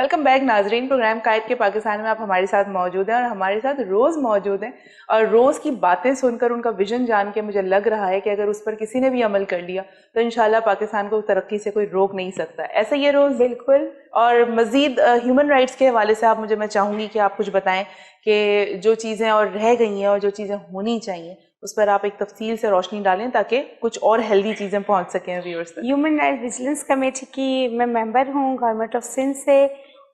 Welcome back नाजरीन। Programme कायद के पाकिस्तान में आप हमारे साथ मौजूद हैं और हमारे साथ रोज़ मौजूद हैं और रोज़ की बातें सुनकर उनका विजन जान के मुझे लग रहा है कि अगर उस पर किसी ने भी अमल कर लिया तो इंशाल्लाह पाकिस्तान को तरक्की से कोई रोक नहीं सकता। ऐसा ये रोज़ बिल्कुल। और मज़ीद ह्यूमन राइट्स के हवाले से मैं चाहूँगी कि आप कुछ बताएं कि जो चीज़ें और रह गई हैं और जो चीज़ें होनी चाहिए उस पर आप एक तफसील से रोशनी डालें ताकि कुछ और हेल्दी चीज़ें पहुंच सकें व्यूअर्स तक। ह्यूमन राइट्स विजिलेंस कमेटी की मैं मेंबर हूँ गवर्नमेंट ऑफ सिंध से,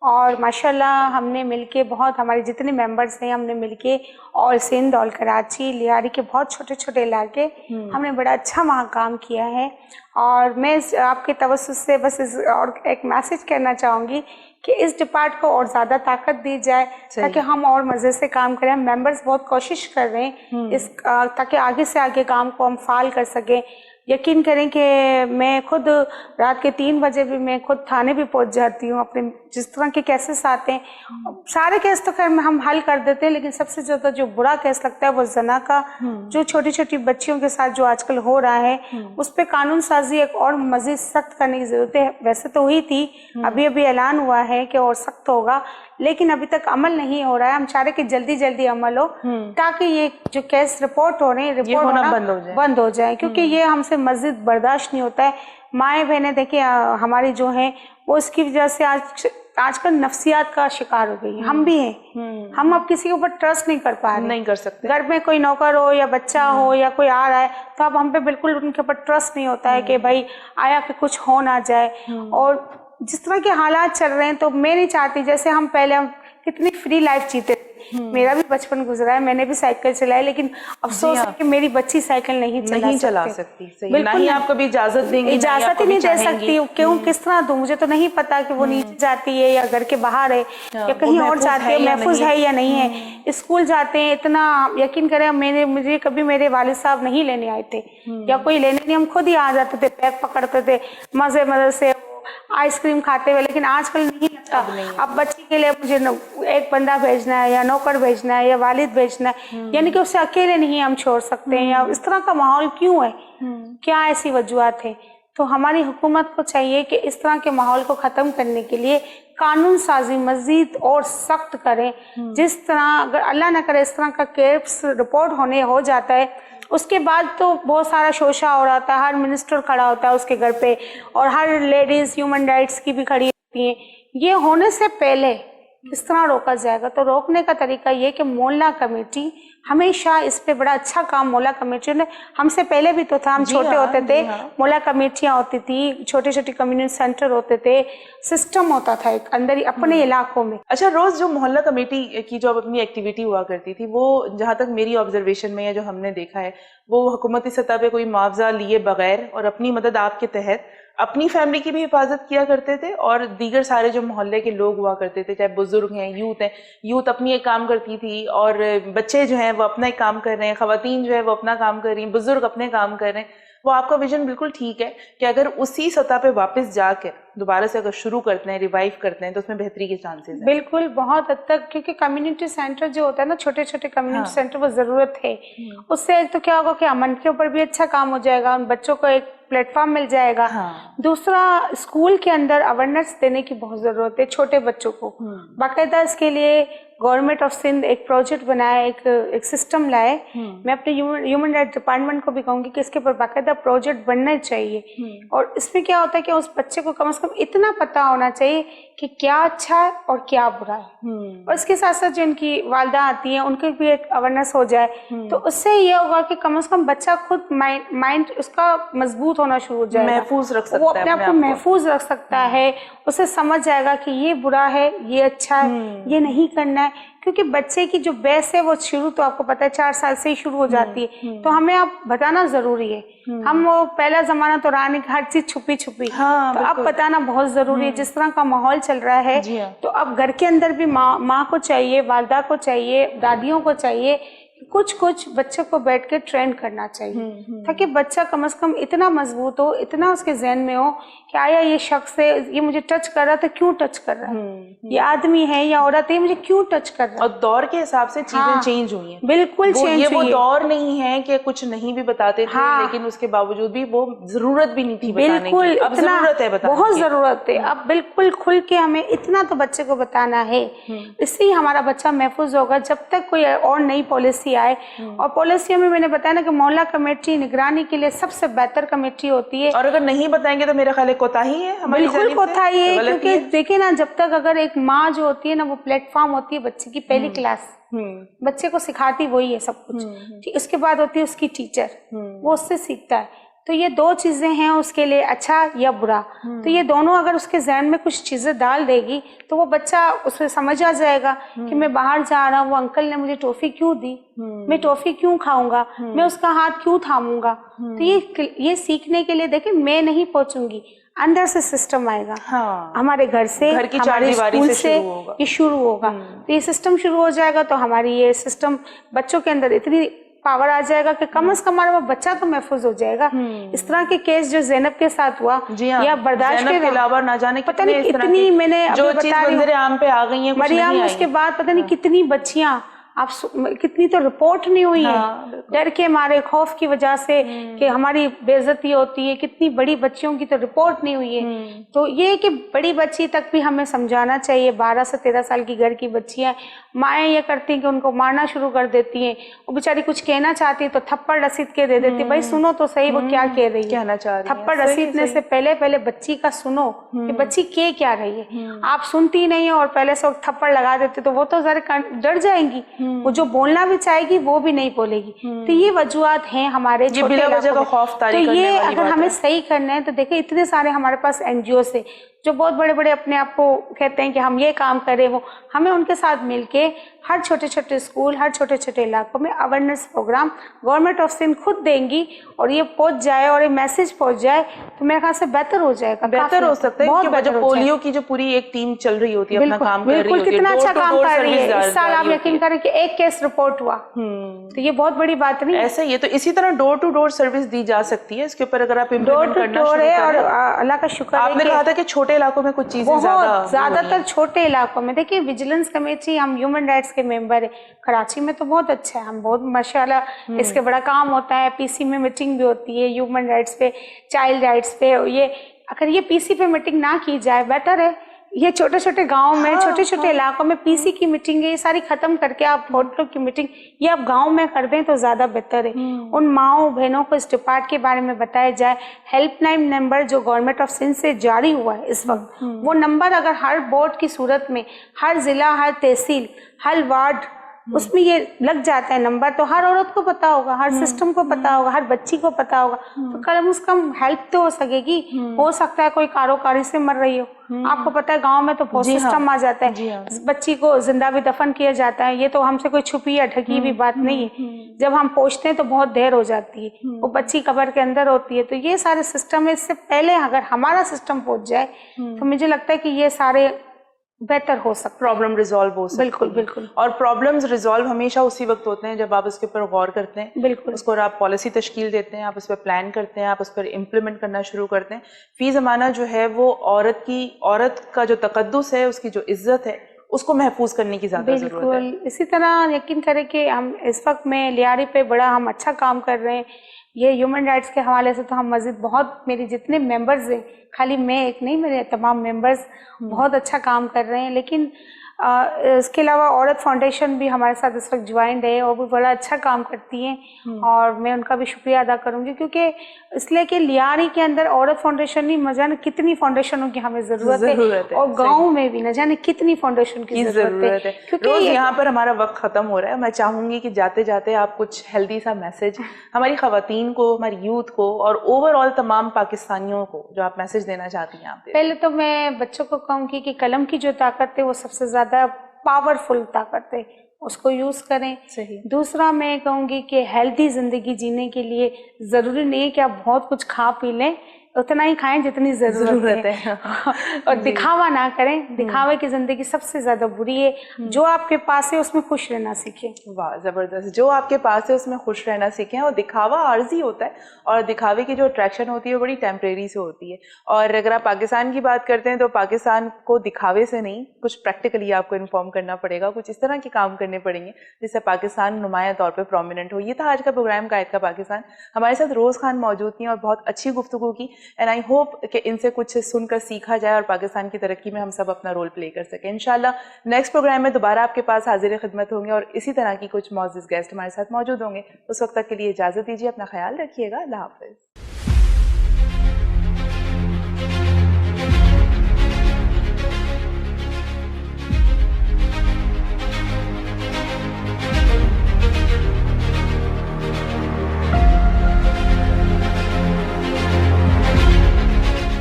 और माशाल्लाह हमने मिलके बहुत, हमारे जितने मेंबर्स हैं हमने मिलके और सिंध और कराची लियारी के बहुत छोटे छोटे इलाके हमने बड़ा अच्छा वहाँ काम किया है। और मैं आपके तवज्जुह से बस और एक मैसेज कहना चाहूँगी कि इस डिपार्ट को और ज़्यादा ताकत दी जाए ताकि हम और मज़े से काम करें। मेंबर्स बहुत कोशिश कर रहे हैं इस ताकि आगे से आगे काम को हम फाल कर सकें। यकीन करें कि मैं खुद रात के 3 बजे भी मैं खुद थाने भी पहुंच जाती हूँ। अपने जिस तरह के केसेस आते हैं सारे केस तो खैर हम हल कर देते हैं, लेकिन सबसे ज़्यादा जो बुरा केस लगता है वो जना का, जो छोटी छोटी बच्चियों के साथ जो आजकल हो रहा है उस पर कानून साजी एक और मज़ीद सख्त करने की ज़रूरत है। वैसे तो हुई थी, अभी अभी ऐलान हुआ है कि और सख्त होगा, लेकिन अभी तक अमल नहीं हो रहा है। हम चाह रहे कि जल्दी जल्दी अमल हो ताकि ये जो केस रिपोर्ट हो रहे हैं रिपोर्ट होना बंद हो जाए, क्योंकि ये हमसे मज़ीद बर्दाश्त नहीं होता है। माएँ बहनें देखिए हमारी जो हैं वो इसकी वजह से आजकल नफ्सियात का शिकार हो गई। हम भी हैं, हम अब किसी के ऊपर ट्रस्ट नहीं कर पा रहे, नहीं कर सकते। घर में कोई नौकर हो या बच्चा हो या कोई आ रहा है तो अब हम पे बिल्कुल उनके ऊपर ट्रस्ट नहीं होता है कि भाई आया कि कुछ हो ना जाए। और जिस तरह के हालात चल रहे हैं तो मैं नहीं चाहती, जैसे हम पहले कितनी फ्री लाइफ जीते, मेरा भी बचपन गुजरा है, मैंने भी साइकिल चलाई, लेकिन अफसोस है कि मेरी बच्ची साइकिल नहीं चला सकती। बिल्कुल नहीं, आप कभी इजाजत देंगे? इजाजत ही नहीं दे सकती। क्यों, किस तरह दूं? मुझे तो नहीं पता कि वो नीचे जाती है या घर के बाहर है या कहीं और जाती है, महफूज है या नहीं है। स्कूल जाते हैं, इतना यकीन करें मुझे कभी मेरे वालिद साहब नहीं लेने आए थे या कोई लेने नहीं, हम खुद ही आ जाते थे, बैग पकड़ते थे मजे से आइसक्रीम खाते हुए। लेकिन आजकल नहीं लगता। अब बच्ची के लिए मुझे एक बंदा भेजना है या नौकर भेजना है या वालिद भेजना है, यानी कि उसे अकेले नहीं हम छोड़ सकते हैं। या इस तरह का माहौल क्यों है, क्या ऐसी वजूहत है? तो हमारी हुकूमत को चाहिए कि इस तरह के माहौल को ख़त्म करने के लिए कानून साजी मज़ीद और सख्त करें। जिस तरह अगर अल्लाह न करे इस तरह का केस रिपोर्ट हो जाता है, उसके बाद तो बहुत सारा शोशा हो रहा था, हर मिनिस्टर खड़ा होता है उसके घर पे और हर लेडीज़ ह्यूमन राइट्स की भी खड़ी होती हैं। ये होने से पहले किस तरह रोका जाएगा? तो रोकने का तरीका ये कि मोहल्ला कमेटी हमेशा इस पे बड़ा अच्छा काम, मोहल्ला कमेटी ने हमसे पहले भी तो था, हम छोटे होते थे, मोहल्ला कमेटियाँ होती थी, छोटे छोटे कम्युनिटी सेंटर होते थे, सिस्टम होता था एक अंदर ही अपने इलाकों में। अच्छा, रोज़ जो मोहल्ला कमेटी की जो अपनी एक्टिविटी हुआ करती थी वो जहाँ तक मेरी ऑब्जर्वेशन में या जो हमने देखा है वो हुकूमती सतह पे कोई मुआवजा लिए बगैर और अपनी मदद आपके तहत अपनी फैमिली की भी हिफाजत किया करते थे और दीगर सारे जो मोहल्ले के लोग हुआ करते थे, चाहे बुजुर्ग हैं, यूथ अपनी एक काम करती थी और बच्चे जो हैं वो अपना एक काम कर रहे हैं, खवातीन जो है वो अपना काम कर रही हैं, बुजुर्ग अपने काम कर रहे हैं। वो आपका विजन बिल्कुल ठीक है कि अगर उसी सतह पे वापस जाकर दोबारा से अगर शुरू करते हैं, रिवाइव करते हैं तो उसमें बेहतरी के चांसेस हैं। बिल्कुल, बहुत हद तक, क्योंकि कम्युनिटी सेंटर जो होता है ना, छोटे छोटे कम्युनिटी सेंटर, वो ज़रूरत है। उससे एक तो क्या होगा कि अमन के ऊपर भी अच्छा काम हो जाएगा, उन बच्चों को एक प्लेटफॉर्म मिल जाएगा। दूसरा, स्कूल के अंदर अवेयरनेस देने की बहुत ज़रूरत है छोटे बच्चों को। बाकायदा इसके लिए गवर्नमेंट ऑफ सिंध एक प्रोजेक्ट बनाया, एक सिस्टम लाए। मैं अपने ह्यूमन राइट डिपार्टमेंट को भी कहूँगी कि इसके ऊपर बाकायदा प्रोजेक्ट बनना चाहिए। और इसमें क्या होता है कि उस बच्चे को कम से कम इतना पता होना चाहिए कि क्या अच्छा है और क्या बुरा है। और इसके साथ साथ जो इनकी वालदा आती हैं उनके भी एक अवेयरनेस हो जाए, तो उससे ये होगा कि कम से कम बच्चा खुद माइंड उसका मजबूत होना शुरू हो जाएगा, महफूज रख सकता है, वो अपने आप को महफूज रख सकता है। उसे समझ जाएगा कि ये बुरा है, ये अच्छा है, ये नहीं करना है। क्योंकि बच्चे की जो बेस है वो शुरू तो आपको पता है 4 साल से ही शुरू हो जाती है, तो हमें अब बताना जरूरी है। हम वो पहला जमाना तो रहा नहीं, हर चीज छुपी तो अब बताना बहुत जरूरी है। जिस तरह का माहौल चल रहा है तो अब घर के अंदर भी माँ को चाहिए, वालदा को चाहिए, दादियों को चाहिए कि कुछ कुछ बच्चे को बैठ के ट्रेन करना चाहिए ताकि बच्चा कम से कम इतना मजबूत हो, इतना उसके जहन में हो कि आया ये शख्स है, ये मुझे टच कर रहा था, क्यों टच कर रहा है, ये आदमी है या औरत है, मुझे क्यों टच कर रहा है। और दौर के हिसाब से चीजें चेंज हुई हैं, बिल्कुल चेंज वो दौर नहीं है कि कुछ नहीं भी बताते थे, लेकिन उसके बावजूद भी वो जरूरत भी नहीं थी बताने की, अब जरूरत है बताने की, बहुत जरूरत है। अब बिल्कुल खुल के हमें इतना तो बच्चे को बताना है, इससे ही हमारा बच्चा महफूज होगा। जब तक कोई और नई पॉलिसी आए, और पॉलिसियों में मैंने बताया ना कि मोहल्ला कमेटी निगरानी के लिए सबसे बेहतर कमेटी होती है, और अगर नहीं बताएंगे तो मेरा ख्याल है कोताही है, हमारी बिल्कुल कोताही है, क्योंकि देखिए ना, जब तक अगर एक माँ जो होती है ना, वो प्लेटफॉर्म होती है बच्चे की पहली क्लास, बच्चे को सिखाती वही है सब कुछ, ठीक, उसके बाद होती है उसकी टीचर, वो उससे सीखता है। तो ये दो चीजें हैं उसके लिए, अच्छा या बुरा, तो ये दोनों अगर उसके जहन में कुछ चीजें डाल देगी तो वो बच्चा उसे समझ आ जाएगा कि मैं बाहर जा रहा हूँ, वो अंकल ने मुझे टॉफी क्यों दी, मैं टॉफी क्यों खाऊंगा, मैं उसका हाथ क्यों थामूंगा। तो ये सीखने के लिए देखिए, मैं नहीं पहुंचूंगी, अंदर से सिस्टम आएगा, हमारे घर से, घर की हमारे स्कूल से ये शुरू होगा। तो ये सिस्टम शुरू हो जाएगा तो हमारी ये सिस्टम, बच्चों के अंदर इतनी पावर आ जाएगा कि कम से कम हमारा बच्चा तो महफूज हो जाएगा। इस तरह के केस जो ज़ैनब के साथ हुआ, या बर्दाश्त के अलावा ना जाने पता नहीं कितनी, मैंने जो चीज मंजर आम पे आ गई है, मरियम, उसके बाद पता नहीं कितनी बच्चियां, आप कितनी तो रिपोर्ट नहीं हुई है, डर के मारे, खौफ की वजह से कि हमारी बेइज्जती होती है, कितनी बड़ी बच्चियों की तो रिपोर्ट नहीं हुई है। तो ये कि बड़ी बच्ची तक भी हमें समझाना चाहिए। 12 से 13 साल की घर की बच्चियां, माएँ ये करती हैं कि उनको मारना शुरू कर देती हैं, वो बेचारी कुछ कहना चाहती है तो थप्पड़ रसीद के दे देती है, भाई सुनो तो सही वो क्या कह रही है, कहना चाह रही है। थप्पड़ रसीदने से पहले बच्ची का सुनो कि बच्ची कह क्या रही है। आप सुनती नहीं हो और पहले से थप्पड़ लगा देते तो वो तो जरा डर जाएंगी, वो जो बोलना भी चाहेगी वो भी नहीं बोलेगी। तो ये वजूहात हैं हमारे छोटे इलाकों में। तो ये अगर हमें सही करना है तो देखिए, इतने सारे हमारे पास एनजीओ से जो बहुत बड़े बड़े अपने आप को कहते हैं कि हम ये काम करें, वो हमें उनके साथ मिलके हर छोटे छोटे स्कूल, हर छोटे छोटे इलाकों में awareness program government of Sindh खुद देंगी, और ये पहुंच जाए और ये मैसेज पहुंच जाए तो मेरे ख्याल से बेहतर हो जाएगा, बेहतर हो सकता है। क्योंकि जो पोलियो की जो पूरी एक टीम चल रही होती है, अपना काम कर रही होती है, कितना अच्छा काम कर रही है। इस साल आप यकीन करें कि 1 केस रिपोर्ट हुआ, तो ये बहुत बड़ी बात नहीं ऐसा ही है। तो इसी तरह डोर टू डोर सर्विस दी जा सकती है, इसके ऊपर अगर आप इम्प्लीमेंट करना शुरू करें। और अल्लाह का शुक्र है, आपने कहा था कि छोटे इलाकों में कुछ चीजें ज्यादातर छोटे इलाकों में। देखिए, विजिलेंस कमेटी, हम ह्यूमन राइट्स के मेंबर है, कराची में तो बहुत अच्छा है, हम बहुत माशाल्लाह इसके बड़ा काम होता है। पीसी में मीटिंग भी होती है ह्यूमन राइट्स पे, चाइल्ड राइट्स पे। ये अगर ये पीसी पे मीटिंग ना की जाए, बेटर है। ये छोटे छोटे गांव में, छोटे छोटे इलाकों में पीसी की मीटिंग है, ये सारी खत्म करके आप होटलों की मीटिंग ये आप गांव में कर दें तो ज्यादा बेहतर है। उन माओ बहनों को इस डिपार्ट के बारे में बताया जाए। हेल्पलाइन नंबर जो गवर्नमेंट ऑफ सिंध से जारी हुआ है इस वक्त, वो नंबर अगर हर बोर्ड की सूरत में, हर जिला, हर तहसील, हर वार्ड, उसमें ये लग जाता है नंबर, तो हर औरत को पता होगा, हर सिस्टम को पता होगा, हर बच्ची को पता होगा, तो कम से कम हेल्प तो हो सकेगी। हो सकता है कोई कारोकारी से मर रही हो, आपको पता है गांव में तो पोस्ट सिस्टम आ जाता है, बच्ची को जिंदा भी दफन किया जाता है। ये तो हमसे कोई छुपी या ढकी भी बात नहीं है। जब हम पहुंचते हैं तो बहुत देर हो जाती है, वो बच्ची कब्र के अंदर होती है। तो ये सारे सिस्टम है, इससे पहले अगर हमारा सिस्टम पहुंच जाए तो मुझे लगता है कि ये सारे बेहतर हो सकता है, प्रॉब्लम रिजॉल्व हो सकती है। बिल्कुल बिल्कुल। और प्रॉब्लम्स रिजॉल्व हमेशा उसी वक्त होते हैं जब आप उसके ऊपर गौर करते हैं, बिल्कुल, उसको आप पॉलिसी तश्कील देते हैं, आप उस पर प्लान करते हैं, आप उस पर इम्प्लीमेंट करना शुरू करते हैं। फी ज़माना जो है वो औरत का जो तकद्दुस है, उसकी जो इज्जत है, उसको महफूज करने की ज़्यादा ज़रूरत है। बिल्कुल। इसी तरह यकीन करें कि हम इस वक्त में लियारी पे बड़ा हम अच्छा काम कर रहे हैं। ये ह्यूमन राइट्स के हवाले से तो हम मज़ीद बहुत, मेरी जितने मेंबर्स हैं, खाली मैं एक नहीं, मेरे तमाम मेंबर्स बहुत अच्छा काम कर रहे हैं। लेकिन इसके अलावा औरत फाउंडेशन भी हमारे साथ इस वक्त ज्वाइंट है और वो बड़ा अच्छा काम करती हैं, और मैं उनका भी शुक्रिया अदा करूंगी, क्योंकि इसलिए कि लियारी के अंदर औरत फाउंडेशन नहीं, न जाने कितनी फाउंडेशनों की हमें ज़रूरत है, और गाँव में भी न जाने कितनी फाउंडेशन की ज़रूरत है। क्योंकि यहाँ पर हमारा वक्त ख़त्म हो रहा है। मैं चाहूँगी कि जाते जाते आप कुछ हेल्दी सा मैसेज हमारी ख़वातीन को, हमारी यूथ को और ओवरऑल तमाम पाकिस्तानियों को जो आप मैसेज देना चाहती हैं आप। पहले तो मैं बच्चों को कहूँगी कि कलम की जो ताकत है वो सबसे ज़्यादा पावरफुल ताकत है, उसको यूज करें। सही। दूसरा मैं कहूँगी कि हेल्दी जिंदगी जीने के लिए जरूरी नहीं है कि आप बहुत कुछ खा पी लें, اتنا ہی کھائیں جتنی ضرورت ہے اور دکھاوا نہ کریں. دکھاوے کی زندگی سب سے زیادہ بری ہے. جو آپ کے پاس ہے اس میں خوش رہنا سیکھیں. واہ زبردست. جو آپ کے پاس ہے اس میں خوش رہنا سیکھیں. اور دکھاوا عارضی ہوتا ہے اور دکھاوے کی جو اٹریکشن ہوتی ہے وہ بڑی ٹیمپریری سے ہوتی ہے. اور اگر آپ پاکستان کی بات کرتے ہیں تو پاکستان کو دکھاوے سے نہیں, کچھ پریکٹیکلی آپ کو انفارم کرنا پڑے گا, کچھ اس طرح کے کام کرنے پڑیں گے جس سے پاکستان نمایاں طور پہ پرومیننٹ ہو. یہ تھا آج کا پروگرام قائد کا پاکستان. ہمارے ساتھ روز خان موجود تھیں اور بہت اچھی گفتگو کی. اینڈ آئی ہوپ کہ ان سے کچھ سن کر سیکھا جائے اور پاکستان کی ترقی میں ہم سب اپنا رول پلے کر سکیں. انشاءاللہ نیکسٹ پروگرام میں دوبارہ آپ کے پاس حاضر خدمت ہوں گے اور اسی طرح کی کچھ معزز گیسٹ ہمارے ساتھ موجود ہوں گے. اس وقت تک کے لیے اجازت دیجیے, اپنا خیال رکھیے گا. اللہ حافظ.